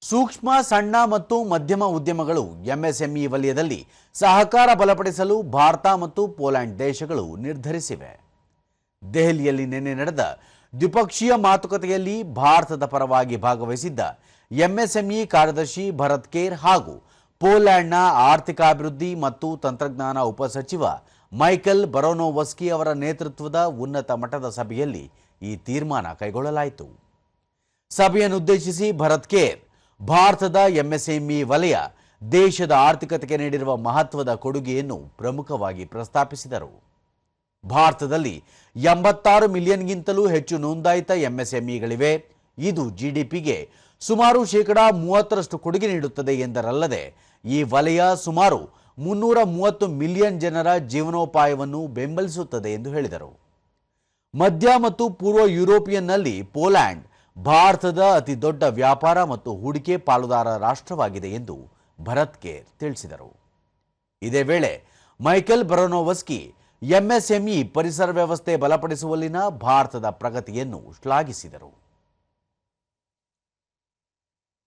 ಸೂಕ್ಷ್ಮ ಸಣ್ಣ ಮತ್ತು ಮಧ್ಯಮ ಉದ್ಯಮಗಳು ಎಂಎಸ್ಎಂಇ ವಲಯದಲ್ಲಿ ಸಹಕಾರ ಬಲಪಡಿಸಲು ಭಾರತ ಮತ್ತು ಪೋಲೆಂಡ್ ದೇಶಗಳು ನಿರ್ಧರಿಸಿವೆ. ದೆಹಲಿಯಲ್ಲಿ ನಿನ್ನೆ ನಡೆದ ದ್ವಿಪಕ್ಷೀಯ ಮಾತುಕತೆಯಲ್ಲಿ ಭಾರತದ ಪರವಾಗಿ ಭಾಗವಹಿಸಿದ್ದ ಎಂಎಸ್ಎಂಇ ಕಾರ್ಯದರ್ಶಿ ಭರತ್ ಕೇರ್ ಹಾಗೂ ಪೋಲೆಂಡ್ನ ಆರ್ಥಿಕಾಭಿವೃದ್ಧಿ ಮತ್ತು ತಂತ್ರಜ್ಞಾನ ಉಪಸಚಿವ ಮೈಕೆಲ್ ಬರೋನೋವಸ್ಕಿ ಅವರ ನೇತೃತ್ವದ ಉನ್ನತ ಮಟ್ಟದ ಸಭೆಯಲ್ಲಿ ಈ ತೀರ್ಮಾನ ಕೈಗೊಳ್ಳಲಾಯಿತು. ಸಭೆಯನ್ನುದ್ದೇಶಿಸಿ ಭರತ್ ಕೇರ್ ಭಾರತದ ಎಂಎಸ್ಎಂಇ ವಲಯ ದೇಶದ ಆರ್ಥಿಕತೆಗೆ ನೀಡಿರುವ ಮಹತ್ವದ ಕೊಡುಗೆಯನ್ನು ಪ್ರಮುಖವಾಗಿ ಪ್ರಸ್ತಾಪಿಸಿದರು. ಭಾರತದಲ್ಲಿ 86 ಮಿಲಿಯನ್ಗಿಂತಲೂ ಹೆಚ್ಚು ನೋಂದಾಯಿತ ಎಂಎಸ್ಎಂಇಗಳಿವೆ. ಇದು ಜಿಡಿಪಿಗೆ ಸುಮಾರು 30% ಕೊಡುಗೆ ನೀಡುತ್ತದೆ ಎಂದರಲ್ಲದೆ ಈ ವಲಯ ಸುಮಾರು 330 ಮಿಲಿಯನ್ ಜನರ ಜೀವನೋಪಾಯವನ್ನು ಬೆಂಬಲಿಸುತ್ತದೆ ಎಂದು ಹೇಳಿದರು. ಮಧ್ಯ ಮತ್ತು ಪೂರ್ವ ಯುರೋಪಿಯನ್ನಲ್ಲಿ ಪೋಲೆಂಡ್ ಭಾರತದ ಅತಿ ದೊಡ್ಡ ವ್ಯಾಪಾರ ಮತ್ತು ಹೂಡಿಕೆ ಪಾಲುದಾರ ರಾಷ್ಟ್ರವಾಗಿದೆ ಎಂದು ಭರತ್ ಕೇರ್ ತಿಳಿಸಿದರು. ಇದೇ ವೇಳೆ ಮೈಕೆಲ್ ಬರೋನೋವಸ್ಕಿ ಎಂಎಸ್ಎಂಇ ಪರಿಸರ ವ್ಯವಸ್ಥೆ ಬಲಪಡಿಸುವಲ್ಲಿನ ಭಾರತದ ಪ್ರಗತಿಯನ್ನು ಶ್ಲಾಘಿಸಿದರು.